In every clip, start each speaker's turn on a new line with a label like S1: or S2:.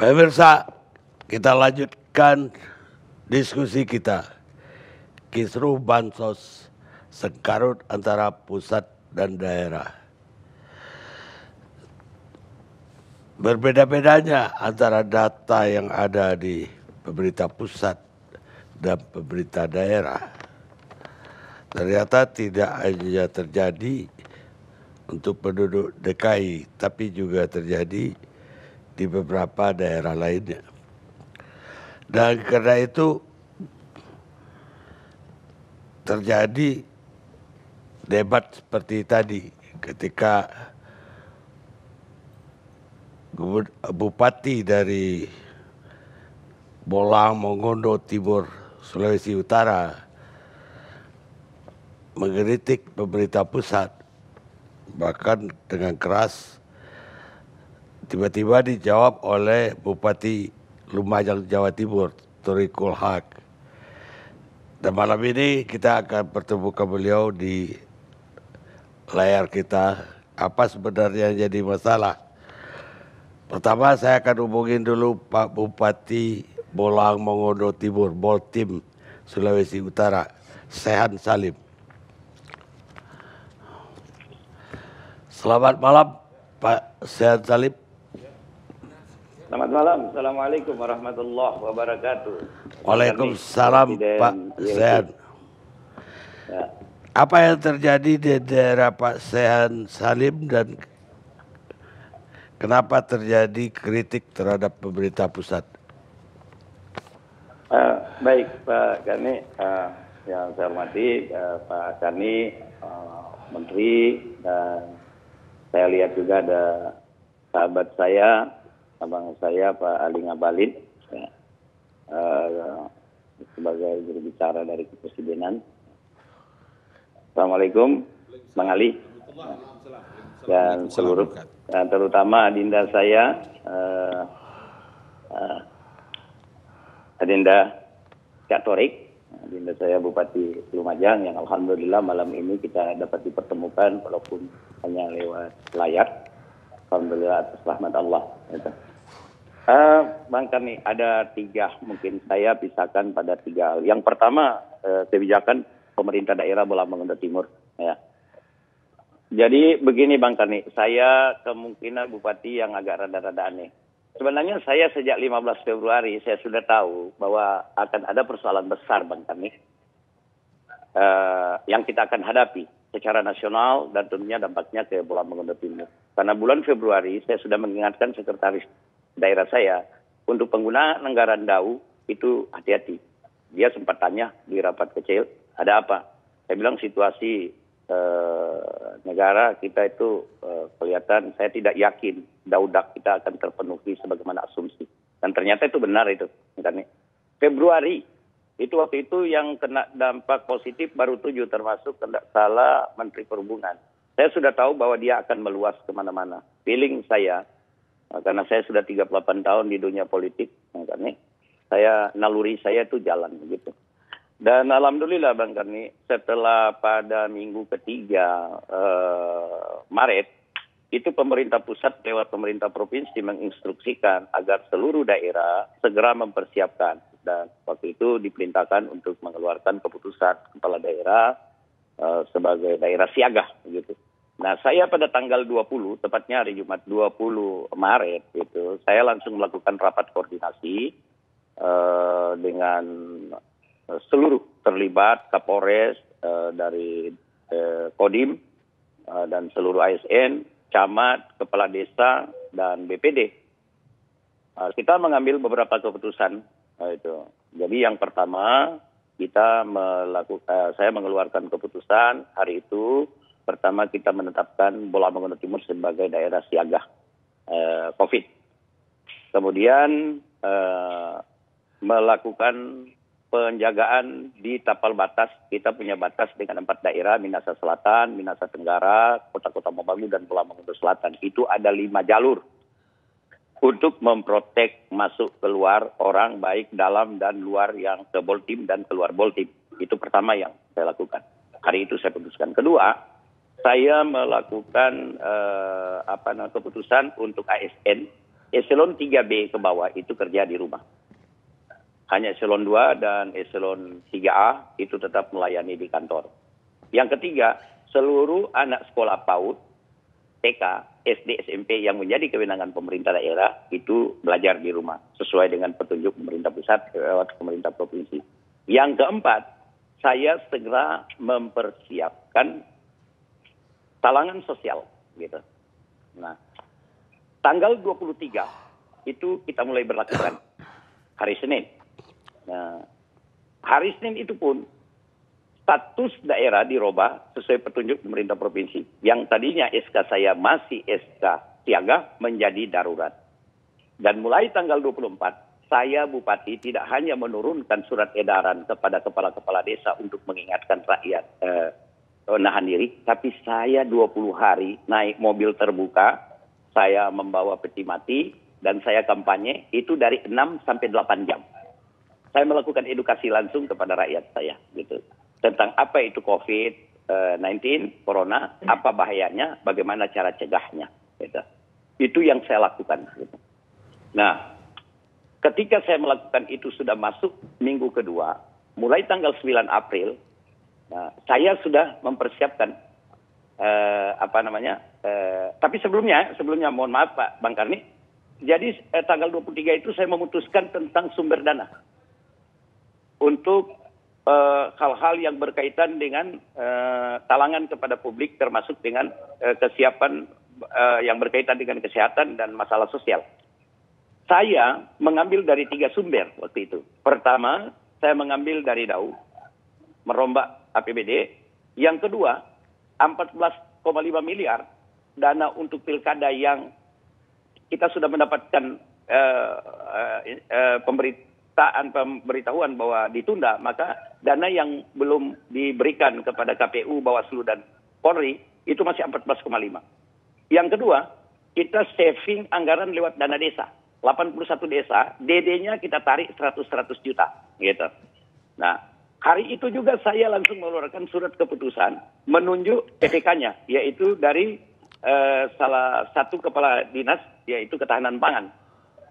S1: Pemirsa, kita lanjutkan diskusi kita. Kisruh bansos sengkarut antara pusat dan daerah. Berbeda-bedanya antara data yang ada di pemerintah pusat dan pemerintah daerah ternyata tidak hanya terjadi untuk penduduk DKI, tapi juga terjadi di beberapa daerah lainnya. Dan karena itu terjadi debat seperti tadi ketika Bupati dari Bolang, Mongondo Timur, Sulawesi Utara mengkritik pemerintah pusat, bahkan dengan keras. Tiba-tiba dijawab oleh Bupati Lumajang, Jawa Timur, Thorikul Haq. Dan malam ini kita akan pertemukan beliau di layar kita. Apa sebenarnya yang jadi masalah? Pertama saya akan hubungin dulu Pak Bupati Bolang Mongondo Timur, Boltim, Sulawesi Utara, Sehan Salim. Selamat malam Pak Sehan Salim.
S2: Selamat malam. Assalamualaikum warahmatullahi wabarakatuh.
S1: Waalaikumsalam Pak Sehan. Ya. Apa yang terjadi di daerah Pak Sehan Salim dan kenapa terjadi kritik terhadap pemerintah pusat?
S2: Baik Pak Gani, yang saya hormati Pak Gani, Menteri, dan saya lihat juga ada sahabat saya, abang saya Pak Ali Ngabalin, ya, sebagai juru bicara dari Kepresidenan. Assalamualaikum, Bang Ali, dan seluruh, dan terutama adinda saya, adinda Cak Torik, adinda saya Bupati Lumajang, yang alhamdulillah malam ini kita dapat dipertemukan walaupun hanya lewat layar. Alhamdulillah atas rahmat Allah. Bang kami ada tiga, mungkin saya pisahkan pada tiga hal. Yang pertama, kebijakan pemerintah daerah Bolang Mongondo Timur. Ya. Jadi begini Bang Kani, saya kemungkinan bupati yang agak rada-rada aneh. Sebenarnya saya sejak 15 Februari saya sudah tahu bahwa akan ada persoalan besar Bang Kani yang kita akan hadapi secara nasional dan tentunya dampaknya ke Bolang Mongondo Timur. Karena bulan Februari saya sudah mengingatkan sekretaris daerah saya untuk penggunaan anggaran DAU itu hati-hati. Dia sempat tanya di rapat kecil, ada apa? Saya bilang situasi negara kita itu kelihatan, saya tidak yakin daudak kita akan terpenuhi sebagaimana asumsi. Dan ternyata itu benar itu. Februari, itu waktu itu yang kena dampak positif baru 7, termasuk tidak salah Menteri Perhubungan. Saya sudah tahu bahwa dia akan meluas kemana-mana. Feeling saya, karena saya sudah 38 tahun di dunia politik, naluri saya itu jalan begitu. Dan alhamdulillah Bang Karni, setelah pada minggu ketiga Maret, itu pemerintah pusat lewat pemerintah provinsi menginstruksikan agar seluruh daerah segera mempersiapkan. Dan waktu itu diperintahkan untuk mengeluarkan keputusan kepala daerah sebagai daerah siaga. Gitu. Nah saya pada tanggal 20, tepatnya hari Jumat 20 Maret, itu, saya langsung melakukan rapat koordinasi dengan seluruh terlibat, Kapolres, dari Kodim, dan seluruh ASN, camat, kepala desa, dan BPD. Kita mengambil beberapa keputusan. Itu. Jadi yang pertama, saya mengeluarkan keputusan hari itu. Pertama kita menetapkan Bolang Mongondo Timur sebagai daerah siaga COVID. Kemudian melakukan penjagaan di tapal batas. Kita punya batas dengan 4 daerah, Minahasa Selatan, Minahasa Tenggara, Kota-Kota Mobagu, dan Bolang Mongondo Selatan. Itu ada 5 jalur untuk memprotek masuk keluar orang baik dalam dan luar yang ke Boltim dan keluar Boltim. Itu pertama yang saya lakukan. Hari itu saya putuskan. Kedua, saya melakukan keputusan untuk ASN eselon 3B ke bawah itu kerja di rumah. Hanya eselon 2 dan eselon 3A itu tetap melayani di kantor. Yang ketiga, seluruh anak sekolah PAUD, TK, SD, SMP yang menjadi kewenangan pemerintah daerah itu belajar di rumah sesuai dengan petunjuk pemerintah pusat lewat pemerintah provinsi. Yang keempat, saya segera mempersiapkan talangan sosial gitu. Nah, tanggal 23 itu kita mulai berlakukan hari Senin. Nah, hari Senin itu pun status daerah dirubah sesuai petunjuk pemerintah provinsi. Yang tadinya SK saya masih SK siaga menjadi darurat. Dan mulai tanggal 24, saya Bupati tidak hanya menurunkan surat edaran kepada kepala-kepala desa untuk mengingatkan rakyat nahan diri, tapi saya 20 hari naik mobil terbuka, saya membawa peti mati, dan saya kampanye itu dari 6 sampai 8 jam. Saya melakukan edukasi langsung kepada rakyat saya, gitu, tentang apa itu COVID-19, corona, apa bahayanya, bagaimana cara cegahnya, gitu. Itu yang saya lakukan. Gitu. Nah, ketika saya melakukan itu sudah masuk minggu kedua, mulai tanggal 9 April, saya sudah mempersiapkan tapi sebelumnya mohon maaf Pak Bang Karni, jadi tanggal 23 itu saya memutuskan tentang sumber dana untuk hal-hal yang berkaitan dengan talangan kepada publik, termasuk dengan kesiapan yang berkaitan dengan kesehatan dan masalah sosial. Saya mengambil dari 3 sumber waktu itu. Pertama, saya mengambil dari DAU, merombak APBD. Yang kedua, 14,5 miliar dana untuk pilkada yang kita sudah mendapatkan pemberitahuan bahwa ditunda, maka dana yang belum diberikan kepada KPU, Bawaslu dan Polri itu masih 14,5. Yang kedua, kita saving anggaran lewat dana desa. 81 desa, DD-nya kita tarik 100 juta, gitu. Nah, hari itu juga saya langsung mengeluarkan surat keputusan menunjuk PPK-nya, yaitu dari salah satu kepala dinas, yaitu ketahanan pangan,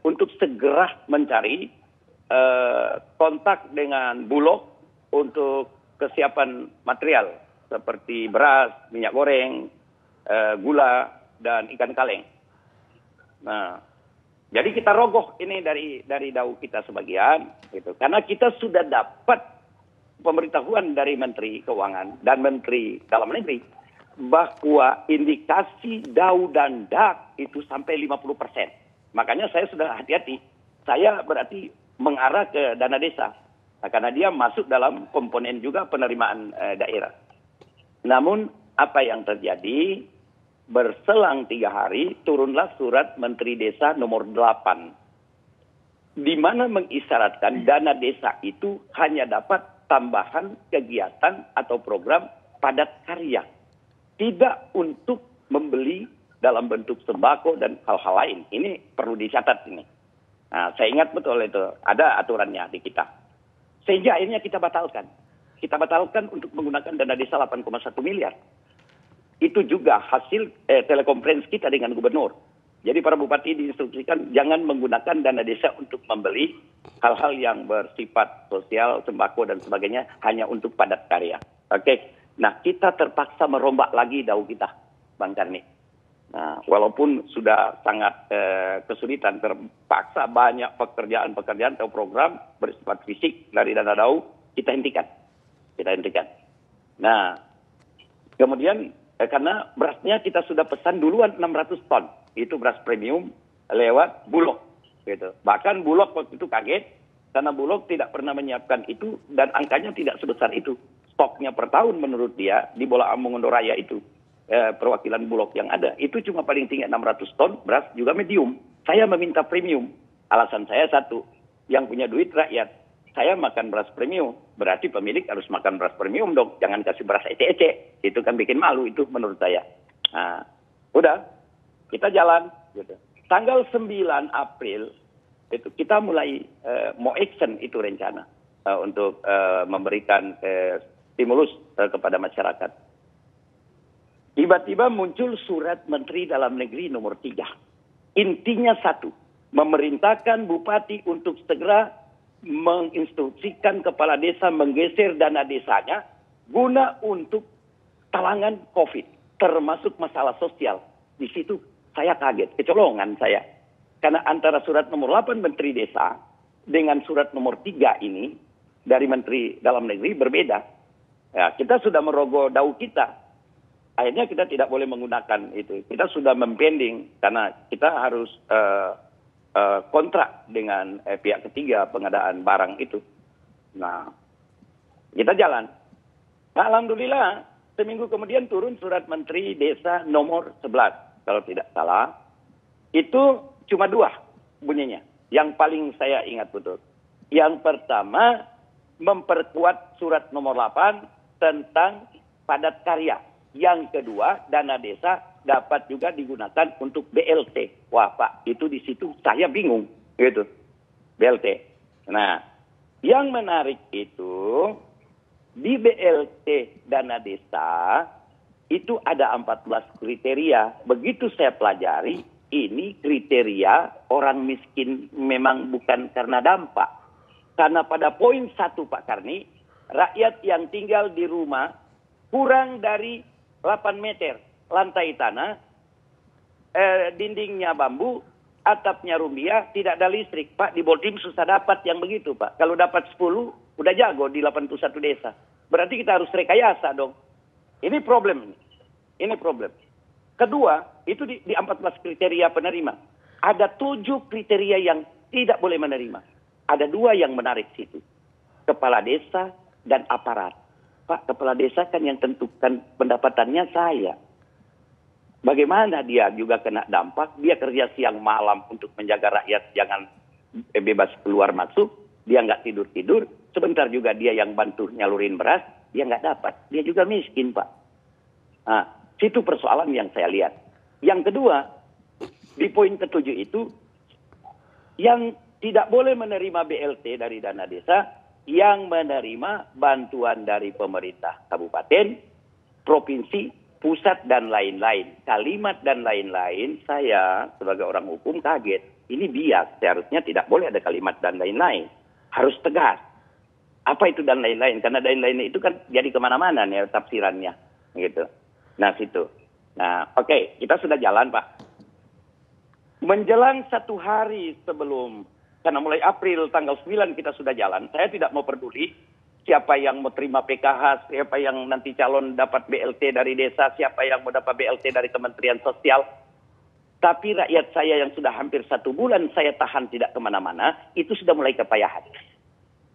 S2: untuk segera mencari kontak dengan Bulog untuk kesiapan material seperti beras, minyak goreng, gula, dan ikan kaleng. Nah, jadi kita rogoh ini dari DAU kita sebagian, gitu. Karena kita sudah dapat pemberitahuan dari Menteri Keuangan dan Menteri Dalam Negeri bahwa indikasi DAU dan DAK itu sampai 50%. Makanya saya sudah hati-hati. Saya berarti mengarah ke dana desa. Nah, karena dia masuk dalam komponen juga penerimaan daerah. Namun apa yang terjadi? Berselang 3 hari turunlah surat Menteri Desa nomor 8. Di mana mengisyaratkan dana desa itu hanya dapat tambahan kegiatan atau program padat karya, tidak untuk membeli dalam bentuk sembako dan hal-hal lain. Ini perlu dicatat ini. Nah, saya ingat betul itu, ada aturannya di kita. Sehingga akhirnya kita batalkan. Kita batalkan untuk menggunakan dana desa 8,1 miliar. Itu juga hasil telekonferensi kita dengan gubernur. Jadi para bupati diinstruksikan jangan menggunakan dana desa untuk membeli hal-hal yang bersifat sosial, sembako dan sebagainya, hanya untuk padat karya. Oke. Nah, kita terpaksa merombak lagi DAU kita, Bang Karni. Nah, walaupun sudah sangat kesulitan, terpaksa banyak pekerjaan atau program bersifat fisik dari dana DAU kita hentikan. Nah, kemudian karena berasnya kita sudah pesan duluan 600 ton. Itu beras premium lewat Bulog. Gitu. Bahkan Bulog waktu itu kaget karena Bulog tidak pernah menyiapkan itu dan angkanya tidak sebesar itu. Stoknya per tahun menurut dia di Bola Mongondo Raya itu, perwakilan Bulog yang ada, itu cuma paling tinggi 600 ton, beras juga medium. Saya meminta premium. Alasan saya satu, yang punya duit rakyat. Saya makan beras premium, berarti pemilik harus makan beras premium dong. Jangan kasih beras ece-ece. Itu kan bikin malu itu menurut saya. Nah, udah, kita jalan. Gitu. Tanggal 9 April, itu kita mulai mau action itu rencana. Untuk memberikan stimulus kepada masyarakat. Tiba-tiba muncul surat Menteri Dalam Negeri nomor 3. Intinya satu, memerintahkan bupati untuk segera menginstruksikan kepala desa menggeser dana desanya guna untuk talangan COVID, termasuk masalah sosial. Di situ saya kaget, kecolongan saya. Karena antara surat nomor 8 Menteri Desa dengan surat nomor 3 ini dari Menteri Dalam Negeri berbeda. Ya, kita sudah merogoh daun kita. Akhirnya kita tidak boleh menggunakan itu. Kita sudah mempending karena kita harus kontrak dengan pihak ketiga pengadaan barang itu. Nah, kita jalan. Nah, alhamdulillah, seminggu kemudian turun surat Menteri Desa nomor 11. Kalau tidak salah, itu cuma 2 bunyinya. Yang paling saya ingat betul. Yang pertama, memperkuat surat nomor 8 tentang padat karya. Yang kedua, dana desa dapat juga digunakan untuk BLT. Wah Pak, itu di situ saya bingung, gitu. BLT. Nah, yang menarik itu di BLT dana desa itu ada 14 kriteria. Begitu saya pelajari, ini kriteria orang miskin memang bukan karena dampak. Karena pada poin 1 Pak Karni, rakyat yang tinggal di rumah kurang dari 8 meter lantai tanah, dindingnya bambu, atapnya rumbia, tidak ada listrik. Pak, di Boltim susah dapat yang begitu, Pak. Kalau dapat 10, udah jago di 81 desa. Berarti kita harus rekayasa dong. Ini problem. Ini problem. Kedua, itu di 14 kriteria penerima. Ada 7 kriteria yang tidak boleh menerima. Ada 2 yang menarik situ. Kepala desa dan aparat. Pak, kepala desa kan yang tentukan pendapatannya saya. Bagaimana dia juga kena dampak, dia kerja siang malam untuk menjaga rakyat jangan bebas keluar masuk, dia nggak tidur-tidur, sebentar juga dia yang bantu nyalurin beras, dia nggak dapat, dia juga miskin Pak. Nah, situ persoalan yang saya lihat. Yang kedua, di poin ke-7 itu, yang tidak boleh menerima BLT dari dana desa, yang menerima bantuan dari pemerintah kabupaten, provinsi, pusat, dan lain-lain. Kalimat dan lain-lain, saya sebagai orang hukum kaget. Ini bias, seharusnya tidak boleh ada kalimat dan lain-lain. Harus tegas. Apa itu dan lain-lain? Karena dan lain-lain itu kan jadi kemana-mana nih tafsirannya. Gitu. Nah, situ. Nah, oke, kita sudah jalan Pak. Menjelang 1 hari sebelum, karena mulai April tanggal 9 kita sudah jalan, saya tidak mau peduli siapa yang mau terima PKH, siapa yang nanti calon dapat BLT dari desa, siapa yang mau dapat BLT dari Kementerian Sosial. Tapi rakyat saya yang sudah hampir 1 bulan saya tahan tidak kemana-mana, itu sudah mulai kepayahan.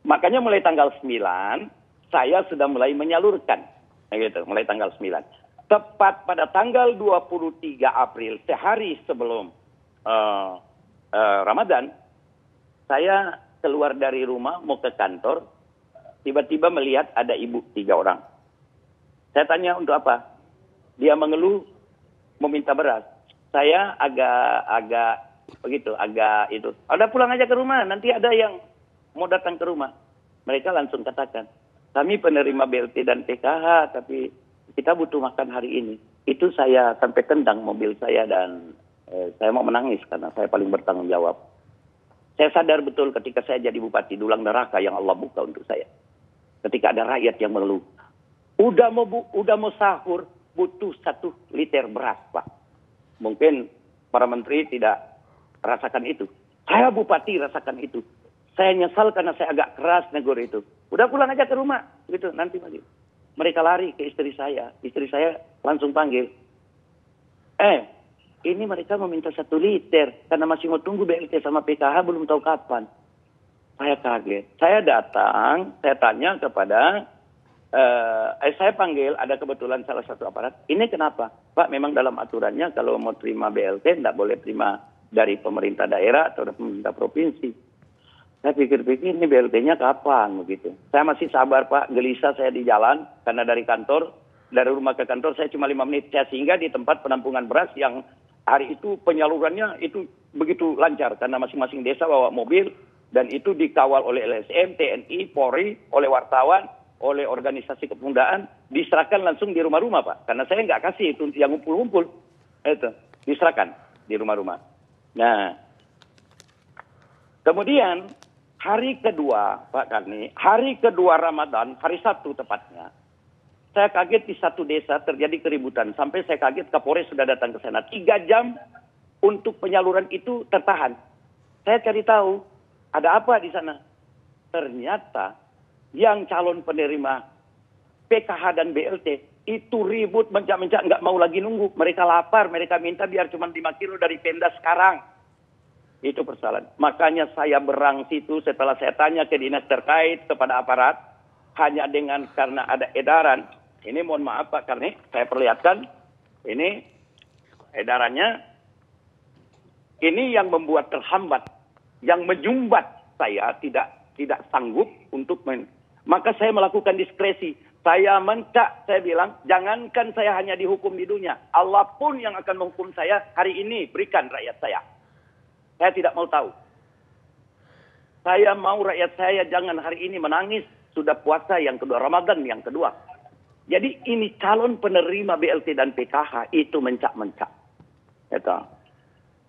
S2: Makanya mulai tanggal 9, saya sudah mulai menyalurkan. Gitu, mulai tanggal 9. Tepat pada tanggal 23 April, sehari sebelum Ramadan, saya keluar dari rumah mau ke kantor, tiba-tiba melihat ada ibu 3 orang. Saya tanya untuk apa? Dia mengeluh, meminta beras. Saya agak itu. Udah pulang aja ke rumah, nanti ada yang mau datang ke rumah. Mereka langsung katakan, kami penerima BLT dan PKH, tapi kita butuh makan hari ini. Itu saya sampai tendang mobil saya dan saya mau menangis karena saya paling bertanggung jawab. Saya sadar betul ketika saya jadi bupati Dulang Neraka yang Allah buka untuk saya. Ketika ada rakyat yang mengeluh, udah mau sahur, butuh 1 liter beras, Pak. Mungkin para menteri tidak rasakan itu. Saya bupati rasakan itu. Saya nyesal karena saya agak keras negur itu. Udah pulang aja ke rumah, gitu. Nanti lagi. Mereka lari ke istri saya. Istri saya langsung panggil. Ini mereka meminta 1 liter karena masih mau tunggu BLT sama PKH belum tahu kapan. Saya kaget. Saya datang, saya tanya kepada, saya panggil, ada kebetulan salah satu aparat. Ini kenapa? Pak, memang dalam aturannya kalau mau terima BLT tidak boleh terima dari pemerintah daerah atau dari pemerintah provinsi. Saya pikir-pikir ini BLT-nya kapan begitu. Saya masih sabar Pak, gelisah saya di jalan karena dari rumah ke kantor saya cuma 5 menit. Saya singgah di tempat penampungan beras yang hari itu penyalurannya itu begitu lancar karena masing-masing desa bawa mobil dan itu dikawal oleh LSM, TNI, Polri, oleh wartawan, oleh organisasi kepemudaan, diserahkan langsung di rumah-rumah Pak. Karena saya nggak kasih itu yang ngumpul-ngumpul, itu diserahkan di rumah-rumah. Nah, Kemudian hari kedua, Pak Karni, hari kedua Ramadan, hari Sabtu tepatnya, saya kaget di satu desa terjadi keributan. Sampai saya kaget Kapolres sudah datang ke sana. 3 jam untuk penyaluran itu tertahan. Saya cari tahu, ada apa di sana? Ternyata yang calon penerima PKH dan BLT itu ribut, mencak-mencak, nggak mau lagi nunggu. Mereka lapar, mereka minta biar cuma 5 kilo dari Pemda sekarang. Itu persoalan. Makanya saya berang situ setelah saya tanya ke dinas terkait, kepada aparat, hanya dengan karena ada edaran. Ini mohon maaf Pak Karni, saya perlihatkan. Ini edarannya. Ini yang membuat terhambat, yang menyumbat saya tidak sanggup untuk maka saya melakukan diskresi. Saya mencak, saya bilang, jangankan saya hanya dihukum di dunia, Allah pun yang akan menghukum saya hari ini, berikan rakyat saya. Saya tidak mau tahu. Saya mau rakyat saya jangan hari ini menangis, sudah puasa yang kedua, Ramadan yang kedua. Jadi ini calon penerima BLT dan PKH itu mencak-mencak. Gitu.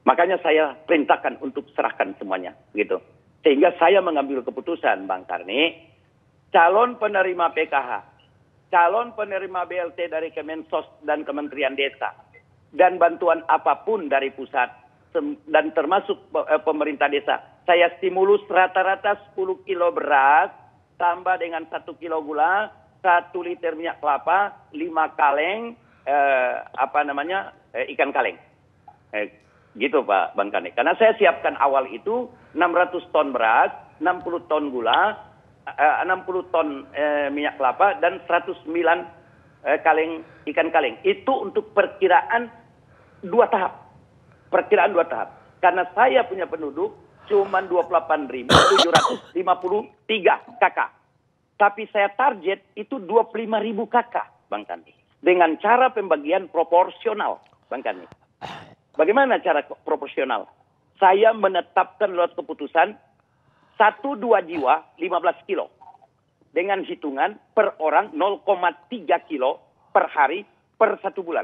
S2: Makanya saya perintahkan untuk serahkan semuanya, gitu. Sehingga saya mengambil keputusan, Bang Karni, calon penerima PKH, calon penerima BLT dari Kemensos dan Kementerian Desa, dan bantuan apapun dari pusat, dan termasuk pemerintah desa, saya stimulus rata-rata 10 kilo beras, tambah dengan 1 kilo gula, 1 liter minyak kelapa, 5 kaleng, ikan kaleng. Gitu Pak Bang Karni. Karena saya siapkan awal itu 600 ton beras, 60 ton gula, 60 ton minyak kelapa, dan 109 kaleng ikan kaleng. Itu untuk perkiraan 2 tahap. Perkiraan 2 tahap. Karena saya punya penduduk cuma 28.753 kakak. Tapi saya target itu 25.000 kakak, Bang Karni. Dengan cara pembagian proporsional, Bang Karni. Bagaimana cara proporsional? Saya menetapkan lewat keputusan 1-2 jiwa 15 kilo. Dengan hitungan per orang 0,3 kilo per hari per 1 bulan.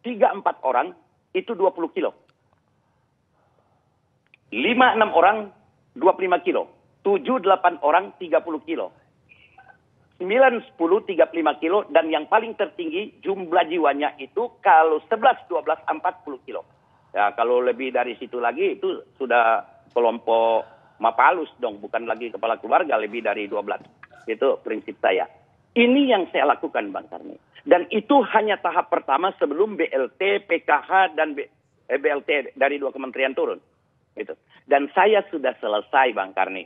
S2: 3-4 orang itu 20 kilo. 5-6 orang 25 kilo. 7-8 orang 30 kilo. 9-10 35 kilo. Dan yang paling tertinggi jumlah jiwanya itu kalau 11-12 40 kilo. Ya kalau lebih dari situ lagi itu sudah kelompok Mapalus dong. Bukan lagi kepala keluarga lebih dari 12. Itu prinsip saya. Ini yang saya lakukan Bang Karni. Dan itu hanya tahap pertama sebelum BLT, PKH, dan BLT dari 2 kementerian turun. Gitu. Dan saya sudah selesai Bang Karni.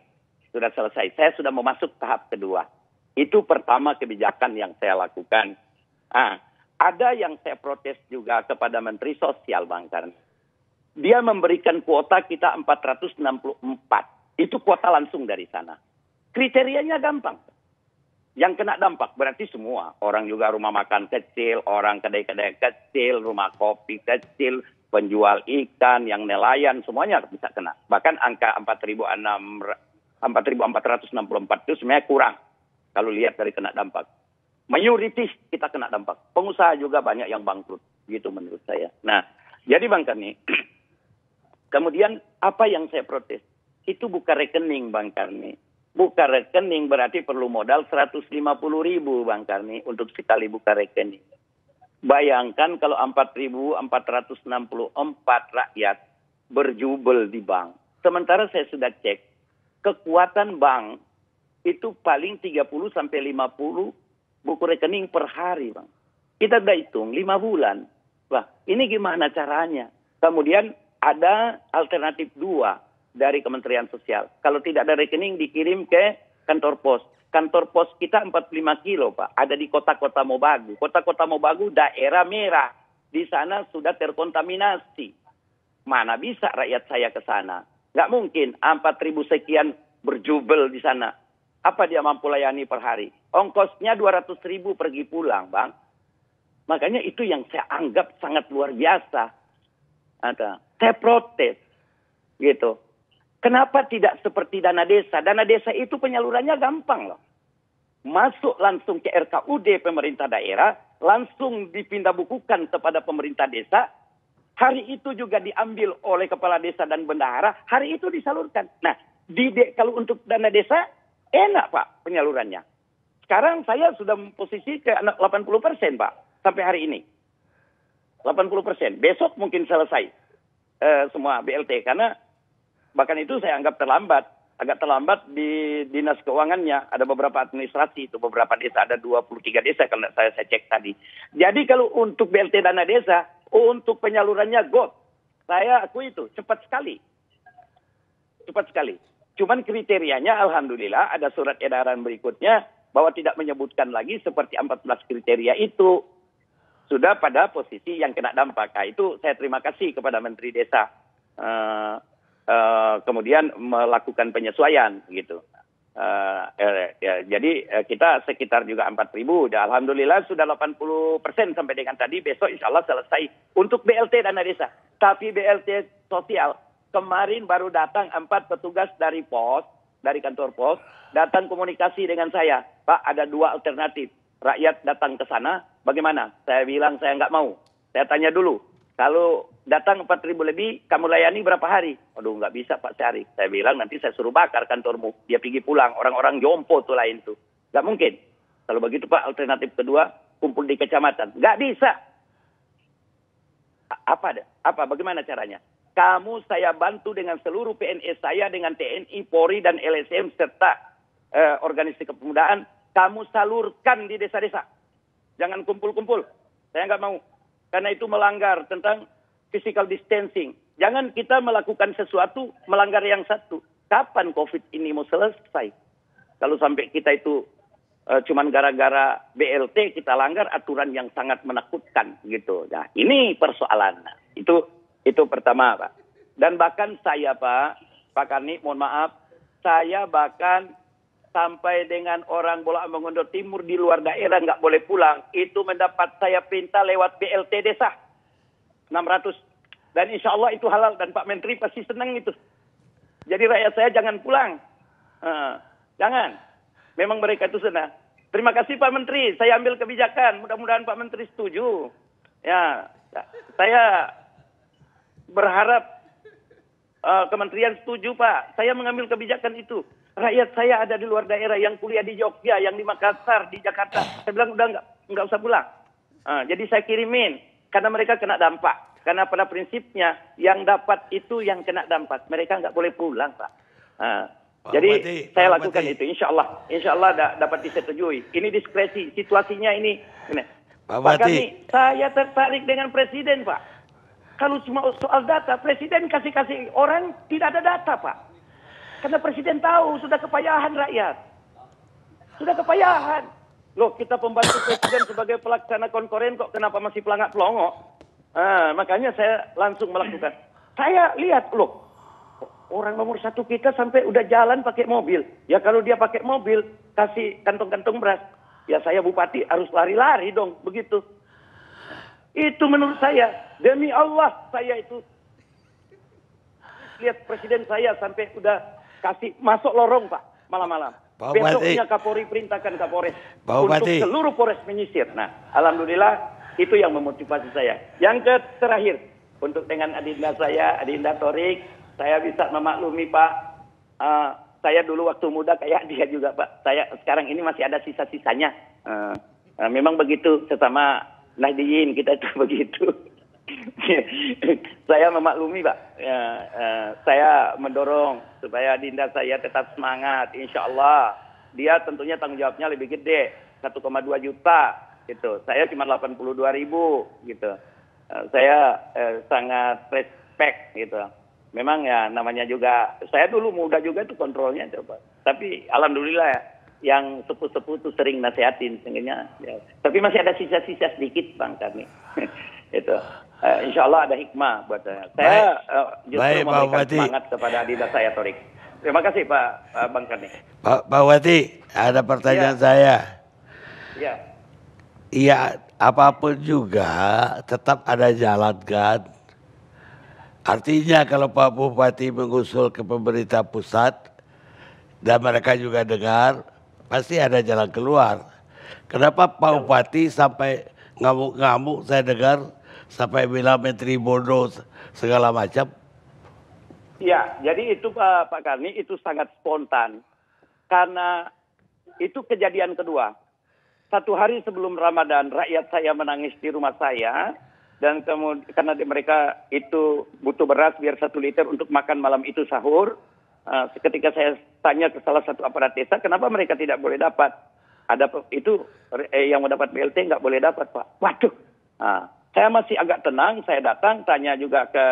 S2: Sudah selesai. Saya sudah memasuk tahap kedua. Itu pertama kebijakan yang saya lakukan. Ada yang saya protes juga kepada Menteri Sosial Bang Karni. Dia memberikan kuota kita 464. Itu kuota langsung dari sana. Kriterianya gampang. Yang kena dampak berarti semua. Orang juga rumah makan kecil, orang kedai-kedai kecil, rumah kopi kecil, penjual ikan, yang nelayan, semuanya bisa kena. Bahkan angka 4.464 itu sebenarnya kurang. Kalau lihat dari kena dampak. Mayoritis kita kena dampak. Pengusaha juga banyak yang bangkrut. Gitu menurut saya. Nah, jadi Bang Karni, kemudian apa yang saya protes? Itu buka rekening Bang Karni. Buka rekening berarti perlu modal 150.000 Bang Karni untuk sekali buka rekening. Bayangkan kalau 4.464 rakyat berjubel di bank. Sementara saya sudah cek, kekuatan bank itu paling 30-50 buku rekening per hari Bang. Kita udah hitung 5 bulan. Wah, ini gimana caranya? Kemudian ada alternatif 2. Dari Kementerian Sosial. Kalau tidak ada rekening dikirim ke kantor pos. Kantor pos kita 45 kilo Pak. Ada di kota-kota Mobagu. Kota-kota Mobagu daerah merah. Di sana sudah terkontaminasi. Mana bisa rakyat saya ke sana? Nggak mungkin 4.000 sekian berjubel di sana. Apa dia mampu layani per hari? Ongkosnya 200.000 pergi pulang Bang. Makanya itu yang saya anggap sangat luar biasa. Saya protes. Gitu. Kenapa tidak seperti dana desa? Dana desa itu penyalurannya gampang loh. Masuk langsung ke RKUD pemerintah daerah, langsung dipindah bukukan kepada pemerintah desa, Hari itu juga diambil oleh kepala desa dan bendahara, hari itu disalurkan. Nah, kalau untuk dana desa, enak Pak penyalurannya. Sekarang saya sudah posisi ke 80% Pak, sampai hari ini. 80%. Besok mungkin selesai semua BLT, karena bahkan itu saya anggap agak terlambat di dinas keuangannya. Ada beberapa administrasi, itu beberapa desa, ada 23 desa kalau saya cek tadi. Jadi kalau untuk BLT dana desa, untuk penyalurannya saya akui itu cepat sekali. Cepat sekali. Cuman kriterianya alhamdulillah ada surat edaran berikutnya bahwa tidak menyebutkan lagi seperti 14 kriteria itu. Sudah pada posisi yang kena dampak. Nah, itu saya terima kasih kepada Menteri Desa. Kemudian melakukan penyesuaian gitu. Jadi kita sekitar juga 4.000. Alhamdulillah sudah 80% sampai dengan tadi. Besok insya Allah selesai untuk BLT dana desa. Tapi BLT sosial kemarin baru datang 4 petugas dari kantor pos, datang komunikasi dengan saya. Pak, ada 2 alternatif. Rakyat datang ke sana, bagaimana? Saya bilang saya nggak mau. Saya tanya dulu. Kalau datang 4.000 lebih, kamu layani berapa hari? Aduh, nggak bisa Pak sehari. Saya bilang nanti saya suruh bakar kantormu. Dia pergi pulang. Orang-orang jompo tuh lain tuh. Nggak mungkin. Kalau begitu Pak, alternatif kedua, kumpul di kecamatan. Nggak bisa. Bagaimana caranya? Kamu saya bantu dengan seluruh PNS saya, dengan TNI, Polri, dan LSM, serta organisasi kepemudaan. Kamu salurkan di desa-desa. Jangan kumpul-kumpul. Saya nggak mau. Karena itu melanggar tentang physical distancing. Jangan kita melakukan sesuatu melanggar yang satu. Kapan COVID ini mau selesai? Kalau sampai kita itu cuman gara-gara BLT kita langgar aturan yang sangat menakutkan gitu. Nah, ini persoalan. Nah, itu pertama, Pak. Dan bahkan saya, Pak Karni, mohon maaf, saya bahkan sampai dengan orang Bolak Mongondo Timur di luar daerah nggak boleh pulang. Itu mendapat saya perintah lewat BLT desa. 600. Dan insya Allah itu halal. Dan Pak Menteri pasti senang itu. Jadi rakyat saya jangan pulang. Jangan. Memang mereka itu senang. Terima kasih Pak Menteri. Saya ambil kebijakan. Mudah-mudahan Pak Menteri setuju. Ya, saya berharap Kementerian setuju Pak. Saya mengambil kebijakan itu. Rakyat saya ada di luar daerah yang kuliah di Jogja, yang di Makassar, di Jakarta. Saya bilang udah nggak usah pulang. Jadi saya kirimin karena mereka kena dampak. Karena pada prinsipnya yang dapat itu yang kena dampak. Mereka nggak boleh pulang, Pak. Jadi saya lakukan itu. Insya Allah dapat disetujui. Ini diskresi. Situasinya ini. Bahkan nih saya tertarik dengan Presiden, Pak. Kalau cuma soal data, Presiden kasih orang tidak ada data, Pak. Karena Presiden tahu sudah kepayahan rakyat. Sudah kepayahan. Loh, kita pembantu Presiden sebagai pelaksana konkoren kok kenapa masih pelangak-pelongok? Makanya saya langsung melakukan. Saya lihat, loh, orang nomor 1 kita sampai udah jalan pakai mobil. Ya kalau dia pakai mobil, kasih kantong-kantong beras. Ya saya bupati harus lari-lari dong, begitu. Itu menurut saya, demi Allah saya itu. Lihat Presiden saya sampai udah kasih masuk lorong Pak malam-malam. Besoknya Kapolri perintahkan Kapolres untuk seluruh Polres menyisir. Nah, alhamdulillah itu yang memotivasi saya. Yang terakhir untuk dengan adinda saya, Adinda Torik, saya bisa memaklumi Pak. Saya dulu waktu muda kayak dia juga Pak. Saya sekarang ini masih ada sisa-sisanya. Memang begitu sesama Nahdiyin kita itu begitu. Saya memaklumi Pak, saya mendorong supaya Dinda saya tetap semangat. Insya Allah dia tentunya tanggung jawabnya lebih gede, 1,2 juta gitu. Saya cuma 82.000 gitu. Saya sangat respect gitu. Memang ya namanya juga, saya dulu muda juga itu kontrolnya coba. Tapi alhamdulillah yang sepuh-sepuh itu sering nasihatin sehingga ya. Tapi masih ada sisa-sisa sedikit Bang kami. Itu. Insya Allah ada hikmah buat saya. Saya justru memberikan semangat kepada adinda saya Torik. Terima kasih Pak Bang Karni.
S1: Pak Wati, ada pertanyaan saya.
S2: Iya.
S1: Iya, apapun juga tetap ada jalan kan. Artinya kalau Pak Bupati mengusul ke pemerintah pusat dan mereka juga dengar, pasti ada jalan keluar. Kenapa Pak Bupati sampai ngamuk-ngamuk saya dengar sampai bilang menteri bodoh segala macam?
S2: Ya, jadi itu Pak Karni itu sangat spontan. Karena itu kejadian kedua. Satu hari sebelum Ramadan, rakyat saya menangis di rumah saya. Dan kemudian karena mereka itu butuh beras biar 1 liter untuk makan malam itu sahur. Ketika saya tanya ke salah satu aparat desa, kenapa mereka tidak boleh dapat? Ada itu yang mendapat BLT nggak boleh dapat, Pak. Waduh, saya masih agak tenang. Saya datang, tanya juga ke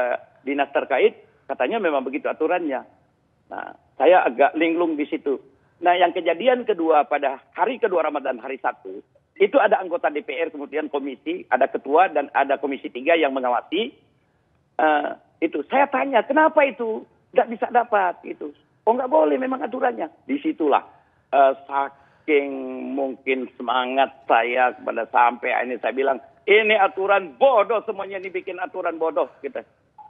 S2: dinas terkait, katanya memang begitu aturannya. Nah, saya agak linglung di situ. Nah, yang kejadian kedua pada hari kedua Ramadan, hari Sabtu, itu ada anggota DPR, kemudian komisi, ada ketua dan ada komisi 3 yang mengawasi. Itu saya tanya, kenapa itu nggak bisa dapat? Itu, oh nggak boleh, memang aturannya. Disitulah saking mungkin semangat saya kepada sampai ini saya bilang, ini aturan bodoh, semuanya ini bikin aturan bodoh. Gitu.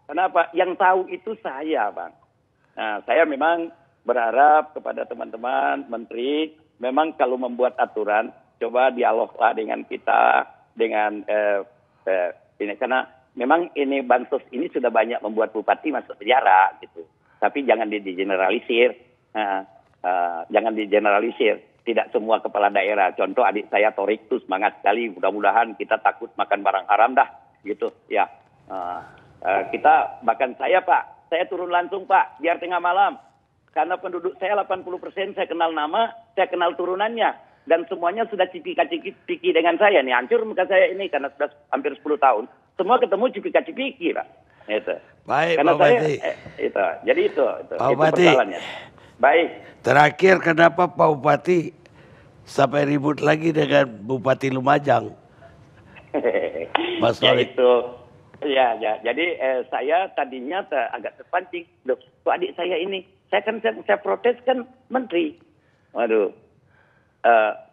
S2: Kenapa? Yang tahu itu saya, Bang. Nah, saya memang berharap kepada teman-teman menteri, memang kalau membuat aturan, coba dialoglah dengan kita, dengan ini. Karena memang ini bansos ini sudah banyak membuat bupati masuk penjara, gitu. Tapi jangan digeneralisir, jangan digeneralisir. Tidak semua kepala daerah. Contoh adik saya Torik itu semangat sekali. Mudah-mudahan kita takut makan barang haram dah, gitu. Ya, kita bahkan saya Pak, saya turun langsung Pak, biar tengah malam. Karena penduduk saya 80%, saya kenal nama, saya kenal turunannya. Dan semuanya sudah cipika-cipiki dengan saya. Nih, hancur muka saya ini karena sudah hampir 10 tahun. Semua ketemu cipika-cipiki, Pak. Itu.
S1: Baik,
S2: karena
S1: Pak
S2: saya,
S1: Bupati.
S2: Jadi itu
S1: Pak Bupati.
S2: persoalannya. Baik.
S1: Terakhir, kenapa Pak Bupati sampai ribut lagi dengan Bupati Lumajang? Mas
S2: Ya
S1: Torik.
S2: itu. Ya. Jadi saya tadinya agak terpancing. Loh, kok adik saya ini? Saya protes kan menteri. Waduh.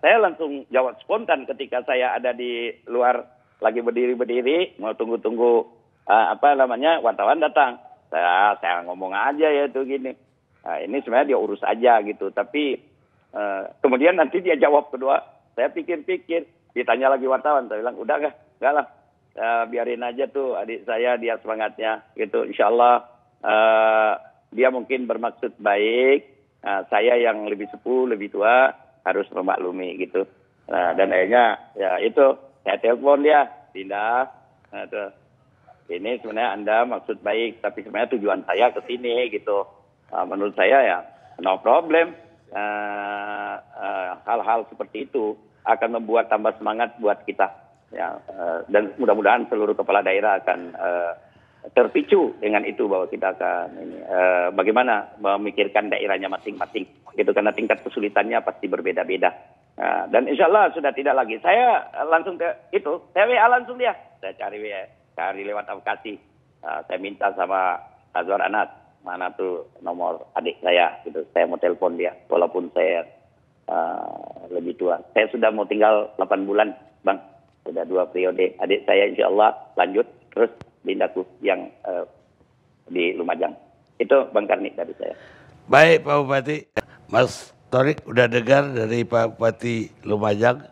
S2: Saya langsung jawab spontan ketika saya ada di luar lagi berdiri, mau tunggu wartawan datang. Saya ngomong aja ya tuh gini. Ini sebenarnya dia urus aja gitu. Tapi kemudian nanti dia jawab kedua. Saya pikir-pikir, ditanya lagi wartawan. Saya bilang udah enggak lah. Biarin aja tuh adik saya, dia semangatnya gitu. Insya Allah dia mungkin bermaksud baik. Saya yang lebih sepuh, lebih tua harus memaklumi gitu. Dan akhirnya ya itu saya telepon dia, Dinda. Ini sebenarnya Anda maksud baik, tapi sebenarnya tujuan saya ke sini gitu. Menurut saya ya no problem. Hal-hal seperti itu akan membuat tambah semangat buat kita. Ya, dan mudah-mudahan seluruh kepala daerah akan terpicu dengan itu bahwa kita akan bagaimana memikirkan daerahnya masing-masing. Gitu, karena tingkat kesulitannya pasti berbeda-beda. Dan insya Allah sudah tidak lagi. Saya langsung ke itu, saya WA langsung dia. Saya cari lewat aplikasi. Saya minta sama Azwar Anas, mana tuh nomor adik saya, gitu. Saya mau telepon dia, walaupun saya lebih tua. Saya sudah mau tinggal 8 bulan, Bang. Sudah 2 periode. Adik saya insya Allah lanjut, terus Dindaku yang di Lumajang. Itu Bang Karni dari saya.
S1: Baik Pak Bupati. Mas Torik udah dengar dari Pak Bupati Lumajang.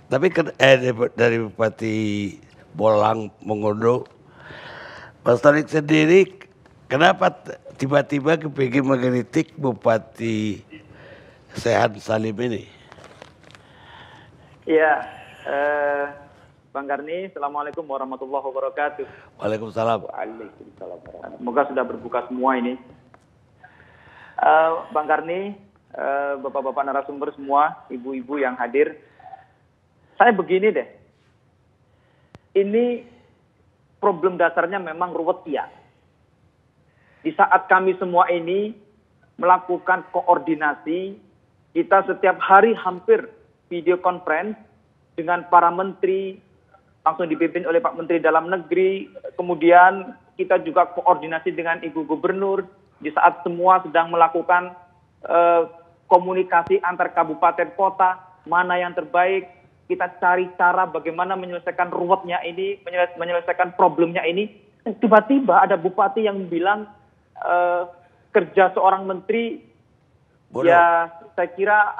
S1: Tapi dari Bupati Bolang Mongondo. Mas Torik sendiri kenapa tiba-tiba kepingin mengkritik Bupati Sehan Salim ini?
S3: Iya, Bang Karni, Assalamualaikum warahmatullahi wabarakatuh.
S1: Waalaikumsalam.
S2: Waalaikumsalam.
S3: Semoga sudah berbuka semua ini. Bang Karni, bapak-bapak narasumber semua, ibu-ibu yang hadir. Saya begini deh, ini problem dasarnya memang ruwet ya. Di saat kami semua ini melakukan koordinasi, kita setiap hari hampir video conference dengan para menteri, langsung dipimpin oleh Pak Menteri Dalam Negeri, kemudian kita juga koordinasi dengan Ibu Gubernur, di saat semua sedang melakukan komunikasi antar kabupaten kota, mana yang terbaik, kita cari cara bagaimana menyelesaikan ruwetnya ini, menyelesaikan problemnya ini. Tiba-tiba ada bupati yang bilang kerja seorang menteri, bodoh. Ya saya kira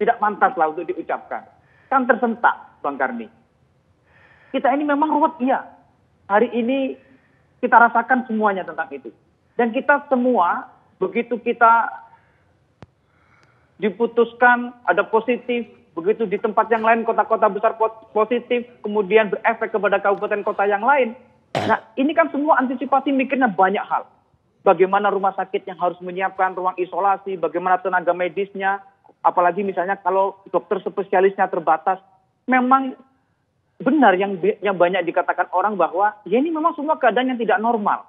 S3: tidak pantas lah untuk diucapkan. Kan tersentak, Bang Karni. Kita ini memang ruwet, iya. Hari ini kita rasakan semuanya tentang itu. Dan kita semua, begitu kita diputuskan ada positif, begitu di tempat yang lain kota-kota besar positif, kemudian berefek kepada kabupaten kota yang lain. Nah, ini kan semua antisipasi mikirnya banyak hal. Bagaimana rumah sakit yang harus menyiapkan ruang isolasi, bagaimana tenaga medisnya, apalagi misalnya kalau dokter spesialisnya terbatas. Memang benar yang banyak dikatakan orang bahwa ya ini memang semua keadaan yang tidak normal.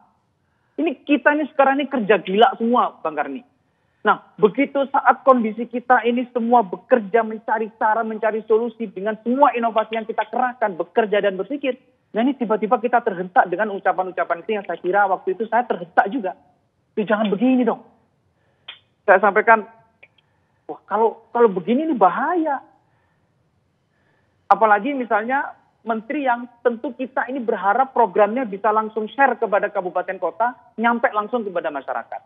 S3: Ini kita ini sekarang ini kerja gila semua, Bang Karni. Nah, begitu saat kondisi kita ini semua bekerja mencari cara, mencari solusi dengan semua inovasi yang kita kerahkan, bekerja dan berpikir. Nah, ini tiba-tiba kita terhentak dengan ucapan-ucapan itu yang saya kira waktu itu saya terhentak juga. Jangan begini dong. Saya sampaikan, wah kalau begini ini bahaya. Apalagi misalnya menteri yang tentu kita ini berharap programnya bisa langsung share kepada kabupaten kota, nyampe langsung kepada masyarakat.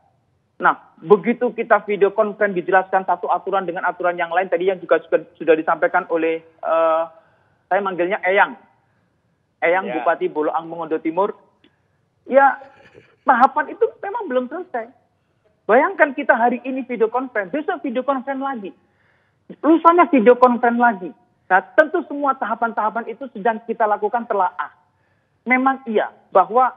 S3: Nah, begitu kita video conference dijelaskan satu aturan dengan aturan yang lain, tadi yang juga sudah disampaikan oleh, saya manggilnya Eyang ya. Bupati Boloang Mongondo Timur, ya tahapan itu memang belum selesai. Bayangkan kita hari ini video conference, besok video conference lagi, lusanya video conference lagi. Nah, tentu semua tahapan-tahapan itu sedang kita lakukan telaah. Memang iya, bahwa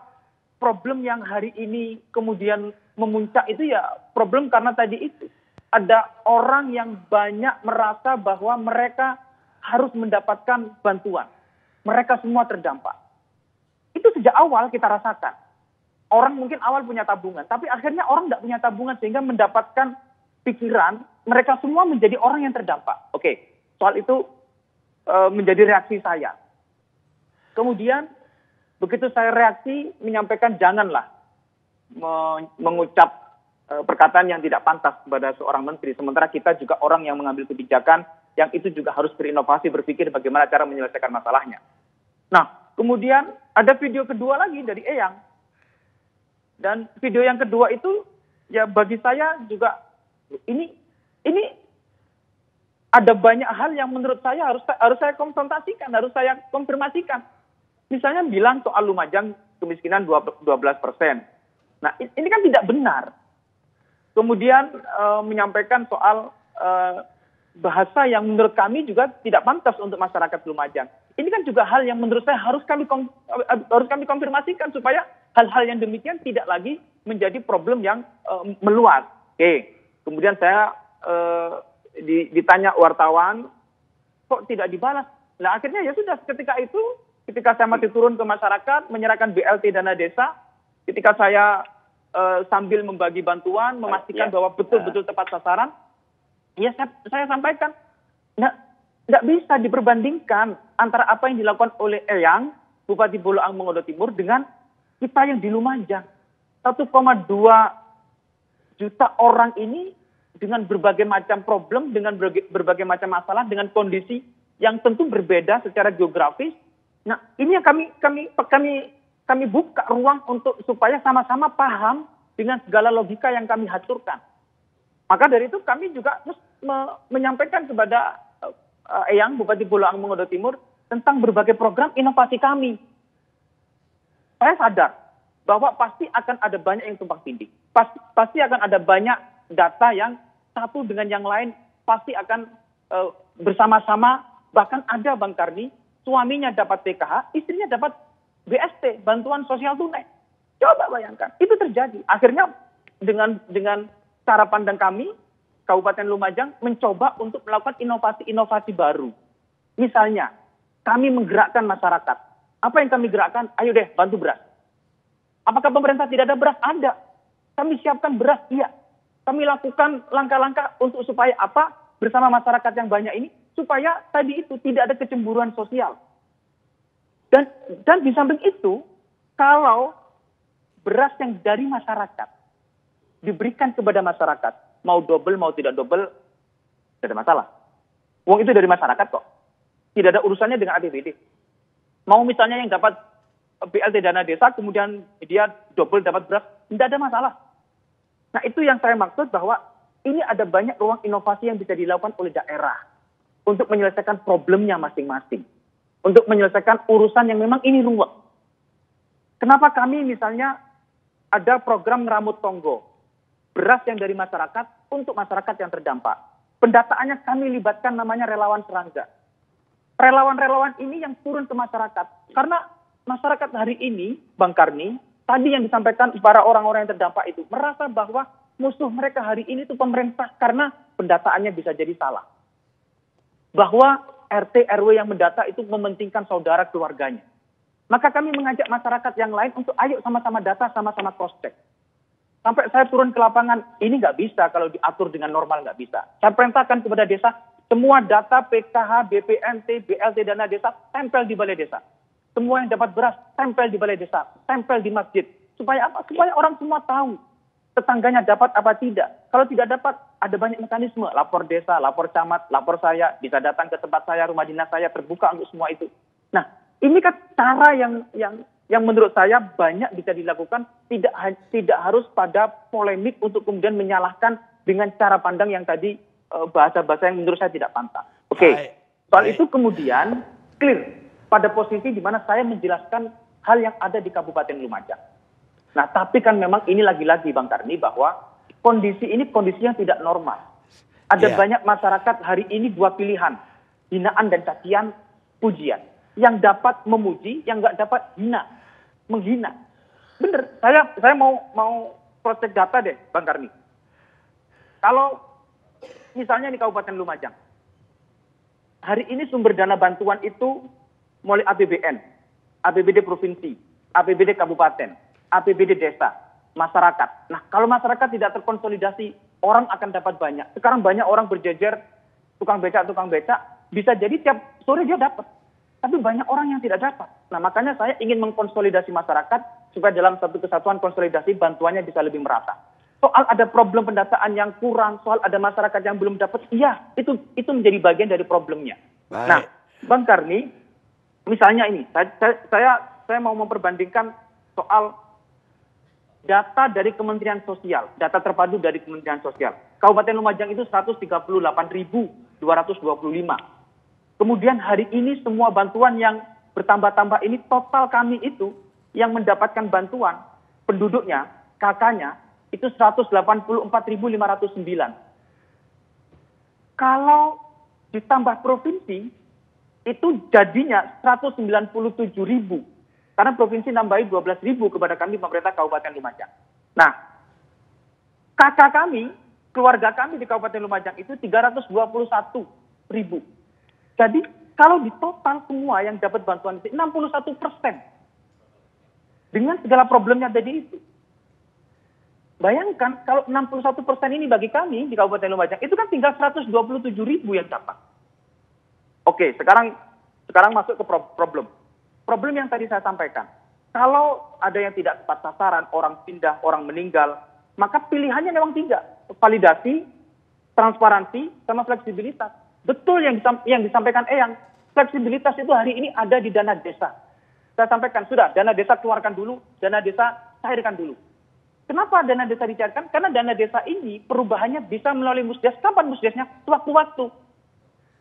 S3: problem yang hari ini kemudian memuncak itu ya problem karena tadi itu. Ada orang yang banyak merasa bahwa mereka harus mendapatkan bantuan. Mereka semua terdampak. Itu sejak awal kita rasakan. Orang mungkin awal punya tabungan, tapi akhirnya orang tidak punya tabungan sehingga mendapatkan pikiran mereka semua menjadi orang yang terdampak. Oke, soal itu menjadi reaksi saya. Kemudian begitu saya reaksi menyampaikan janganlah mengucap perkataan yang tidak pantas kepada seorang menteri. Sementara kita juga orang yang mengambil kebijakan yang itu juga harus berinovasi, berpikir bagaimana cara menyelesaikan masalahnya. Nah, kemudian ada video kedua lagi dari Eyang. Dan video yang kedua itu ya bagi saya juga ini ada banyak hal yang menurut saya harus saya konfrontasikan, harus saya konfirmasikan. Misalnya bilang soal Lumajang kemiskinan 12%. Nah, ini kan tidak benar. Kemudian menyampaikan soal bahasa yang menurut kami juga tidak pantas untuk masyarakat Lumajang. Ini kan juga hal yang menurut saya harus kami konfirmasikan supaya hal-hal yang demikian tidak lagi menjadi problem yang meluas. Oke. Kemudian saya ditanya wartawan, kok tidak dibalas? Nah, akhirnya ya sudah ketika saya masih turun ke masyarakat, menyerahkan BLT dana desa, ketika saya sambil membagi bantuan, memastikan bahwa betul-betul tepat sasaran, ya saya sampaikan, nggak bisa diperbandingkan antara apa yang dilakukan oleh Eyang, Bupati Boloang Mongondo Timur, dengan kita yang di Lumajang. 1,2 juta orang ini dengan berbagai macam problem, dengan berbagai macam masalah, dengan kondisi yang tentu berbeda secara geografis. Nah, ini yang kami buka ruang untuk supaya sama-sama paham dengan segala logika yang kami haturkan. Maka dari itu kami juga terus menyampaikan kepada Eyang, Bupati Boloang Mongondo Timur, tentang berbagai program inovasi kami. Saya sadar bahwa pasti akan ada banyak yang tumpang tindih. Pasti akan ada banyak data yang satu dengan yang lain pasti akan bersama-sama. Bahkan ada, Bang Karni, suaminya dapat PKH, istrinya dapat BST, bantuan sosial tunai. Coba bayangkan, itu terjadi. Akhirnya dengan cara pandang kami, Kabupaten Lumajang mencoba untuk melakukan inovasi-inovasi baru. Misalnya, kami menggerakkan masyarakat. Apa yang kami gerakkan? Ayo deh, bantu beras. Apakah pemerintah tidak ada beras? Ada. Kami siapkan beras, iya. Kami lakukan langkah-langkah untuk supaya apa? Bersama masyarakat yang banyak ini, supaya tadi itu tidak ada kecemburuan sosial. Dan di samping itu, kalau beras yang dari masyarakat diberikan kepada masyarakat, mau double, mau tidak double, tidak ada masalah. Uang itu dari masyarakat kok. Tidak ada urusannya dengan APBD. Mau misalnya yang dapat BLT dana desa, kemudian dia double dapat beras, tidak ada masalah. Nah, itu yang saya maksud bahwa ini ada banyak ruang inovasi yang bisa dilakukan oleh daerah untuk menyelesaikan problemnya masing-masing. untuk menyelesaikan urusan yang memang ini ruwet. Kenapa kami misalnya ada program ngeramut tonggo, beras yang dari masyarakat untuk masyarakat yang terdampak. Pendataannya kami libatkan namanya relawan serangga. Relawan-relawan ini yang turun ke masyarakat. Karena masyarakat hari ini, Bang Karni, tadi yang disampaikan para orang-orang yang terdampak itu, merasa bahwa musuh mereka hari ini itu pemerintah karena pendataannya bisa jadi salah. Bahwa RT RW yang mendata itu mementingkan saudara keluarganya. Maka kami mengajak masyarakat yang lain untuk ayo sama-sama data, sama-sama cross-check. Sampai saya turun ke lapangan, ini nggak bisa kalau diatur dengan normal, nggak bisa. Saya perintahkan kepada desa, semua data PKH, BPNT, BLT, dana desa, tempel di balai desa. Semua yang dapat beras, tempel di balai desa, tempel di masjid. Supaya apa? Supaya orang semua tahu tetangganya dapat apa tidak. Kalau tidak dapat, ada banyak mekanisme. Lapor desa, lapor camat, lapor saya, bisa datang ke tempat saya, rumah dinas saya terbuka untuk semua itu. Nah, ini kan cara yang menurut saya banyak bisa dilakukan, tidak harus pada polemik untuk kemudian menyalahkan dengan cara pandang yang tadi bahasa-bahasa yang menurut saya tidak pantas. Oke. Soal itu kemudian clear pada posisi di mana saya menjelaskan hal yang ada di Kabupaten Lumajang. Nah, tapi kan memang ini lagi-lagi Bang Karni bahwa kondisi ini kondisi yang tidak normal. Ada banyak masyarakat hari ini dua pilihan, hinaan dan cacian, pujian. Yang dapat memuji, yang nggak dapat menghina. Bener, saya mau cross-check data deh, Bang Karni. Kalau misalnya di Kabupaten Lumajang, hari ini sumber dana bantuan itu mulai APBN, APBD provinsi, APBD kabupaten, APBD desa, masyarakat. Nah, kalau masyarakat tidak terkonsolidasi, orang akan dapat banyak. Sekarang banyak orang berjejer, tukang becak, bisa jadi tiap sore dia dapat. Tapi banyak orang yang tidak dapat. Nah, makanya saya ingin mengkonsolidasi masyarakat supaya dalam satu kesatuan konsolidasi bantuannya bisa lebih merata. Soal ada problem pendataan yang kurang, soal ada masyarakat yang belum dapat, iya, itu menjadi bagian dari problemnya. Baik. Nah, Bang Karni, misalnya ini, saya mau memperbandingkan soal data dari Kementerian Sosial, data terpadu dari Kementerian Sosial. Kabupaten Lumajang itu 138.225. Kemudian hari ini semua bantuan yang bertambah-tambah ini total kami itu yang mendapatkan bantuan penduduknya, kakaknya itu 184.509. Kalau ditambah provinsi itu jadinya 197.000. Karena provinsi nambahin 12.000 kepada kami pemerintah Kabupaten Lumajang. Nah, kakak kami, keluarga kami di Kabupaten Lumajang itu 321.000. Jadi kalau di total semua yang dapat bantuan itu 61%. Dengan segala problemnya tadi itu. Bayangkan kalau 61% ini bagi kami di Kabupaten Lumajang, itu kan tinggal 127.000 yang dapat. Oke, sekarang masuk ke problem. Problem yang tadi saya sampaikan. Kalau ada yang tidak tepat sasaran, orang pindah, orang meninggal, maka pilihannya memang tiga. Validasi, transparansi, sama fleksibilitas. Betul yang disampaikan Eyang, fleksibilitas itu hari ini ada di dana desa. Saya sampaikan, sudah, dana desa keluarkan dulu, dana desa cairkan dulu. Kenapa dana desa dicairkan? Karena dana desa ini perubahannya bisa melalui musdes. Kapan musdesnya? Sewaktu-waktu.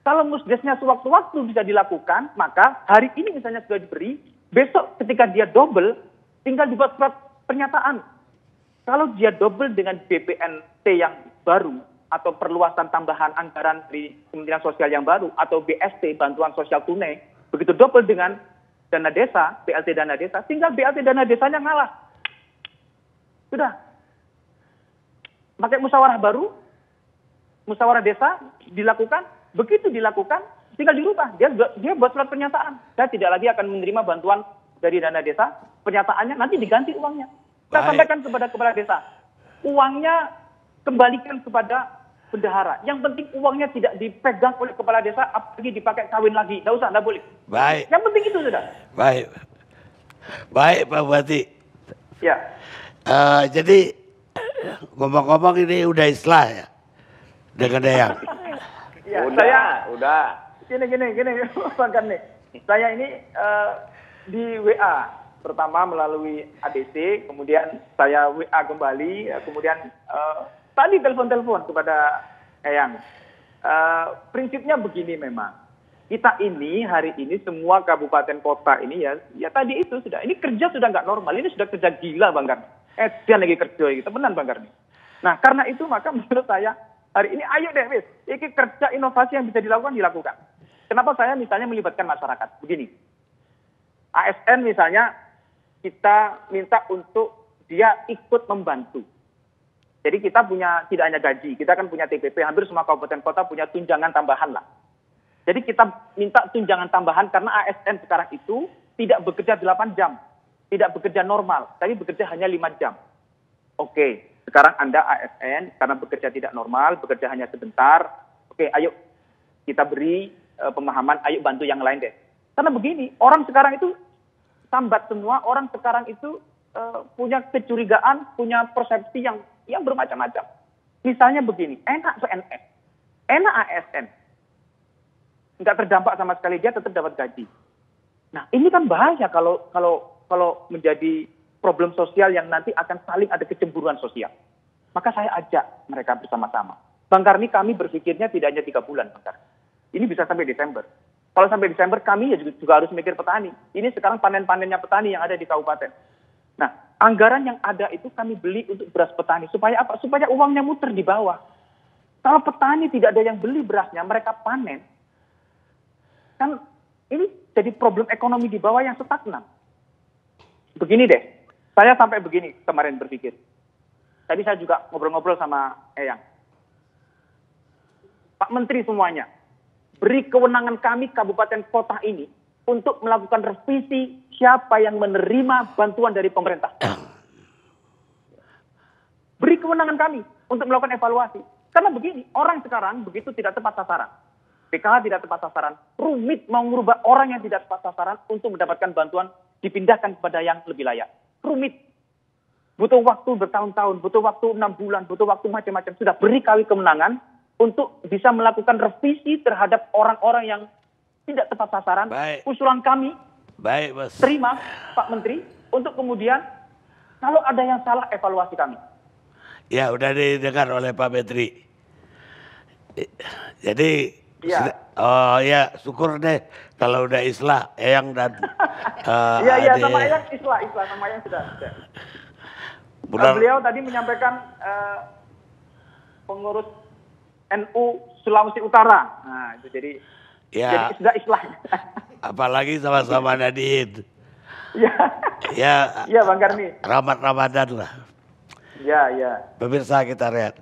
S3: Kalau musdesnya sewaktu-waktu bisa dilakukan, maka hari ini misalnya sudah diberi, besok ketika dia double, tinggal dibuat surat pernyataan. Kalau dia double dengan BPNT yang baru, atau perluasan tambahan anggaran di Kementerian Sosial yang baru, atau BST, bantuan sosial tunai, begitu double dengan dana desa, BLT dana desa, tinggal BLT dana desanya ngalah. Sudah. Pakai musyawarah baru, musyawarah desa dilakukan, begitu dilakukan, tinggal dirubah. Dia buat surat pernyataan. Saya tidak lagi akan menerima bantuan dari dana desa, pernyataannya nanti diganti uangnya. Saya sampaikan kepada kepala desa, uangnya kembalikan kepada bendahara. Yang penting uangnya tidak dipegang oleh kepala desa, apalagi dipakai kawin lagi. Nggak usah, nggak boleh.
S1: Baik.
S3: Yang penting itu sudah.
S1: Baik Pak Bupati.
S3: Ya.
S1: Jadi ngomong-ngomong ini udah islah ya dengan Eyang.
S3: Ya,
S2: udah.
S3: Gini, Bang Karni. Saya ini di WA pertama melalui ADC, kemudian saya WA kembali, kemudian tadi telepon kepada Eyang. Prinsipnya begini memang. Kita ini hari ini semua kabupaten kota ini ya tadi itu sudah, ini kerja sudah nggak normal, ini sudah kerja gila Bang Karni. Edian lagi kerja gitu, benar Bang Karni. Nah karena itu maka menurut saya hari ini ayo deh wis, ini kerja inovasi yang bisa dilakukan. Kenapa saya misalnya melibatkan masyarakat? Begini, ASN misalnya kita minta untuk dia ikut membantu. Jadi kita punya tidak hanya gaji, kita kan punya TPP, hampir semua kabupaten kota punya tunjangan tambahan lah. Jadi kita minta tunjangan tambahan karena ASN sekarang itu tidak bekerja 8 jam. Tidak bekerja normal, tapi bekerja hanya 5 jam. Oke, sekarang Anda ASN karena bekerja tidak normal, bekerja hanya sebentar. Oke, ayo kita beri pemahaman, ayo bantu yang lain deh. Karena begini, orang sekarang itu sambat semua, orang sekarang itu punya kecurigaan, punya persepsi yang bermacam-macam. Misalnya begini, enak PNS, enak ASN. Nggak terdampak sama sekali, dia tetap dapat gaji. Nah ini kan bahaya kalau menjadi problem sosial yang nanti akan saling ada kecemburuan sosial. Maka saya ajak mereka bersama-sama. Bang Karni, kami berpikirnya tidak hanya 3 bulan Bang Karni. Ini bisa sampai Desember. Kalau sampai Desember kami juga harus mikir petani. Ini sekarang panen-panennya petani yang ada di kabupaten. Nah anggaran yang ada itu kami beli untuk beras petani. Supaya apa? Supaya uangnya muter di bawah. Kalau petani tidak ada yang beli berasnya, mereka panen. Kan ini jadi problem ekonomi di bawah yang stagnan. Begini deh, saya sampai begini kemarin berpikir. Tadi saya juga ngobrol-ngobrol sama Eyang. Pak Menteri semuanya, beri kewenangan kami kabupaten kota ini untuk melakukan revisi siapa yang menerima bantuan dari pemerintah. Beri kewenangan kami untuk melakukan evaluasi. Karena begini, orang sekarang begitu tidak tepat sasaran. PKH tidak tepat sasaran, rumit mau merubah orang yang tidak tepat sasaran untuk mendapatkan bantuan dipindahkan kepada yang lebih layak. Rumit. Butuh waktu bertahun-tahun, butuh waktu 6 bulan, butuh waktu macam-macam. Sudah beri kami kemenangan untuk bisa melakukan revisi terhadap orang-orang yang tidak tepat sasaran.
S1: Baik.
S3: Usulan kami,
S1: baik Mas.
S3: terima Pak Menteri, untuk kemudian kalau ada yang salah evaluasi kami.
S1: Ya udah didengar oleh Pak Menteri. Jadi
S3: Iya.
S1: oh ya syukur deh kalau udah islah Eyang dan
S3: Iya
S1: Ade.
S3: sama Eyang islah sama Eyang sudah.
S1: Benar.
S3: Beliau tadi menyampaikan pengurus NU Sulawesi Utara. Nah itu jadi
S1: Ya,
S3: sudah islah.
S1: apalagi sama-sama Nadine.
S3: Iya.
S1: Ya,
S3: Iya Bang Karni.
S1: Ramadan lah.
S3: Iya.
S1: Pemirsa kita lihat.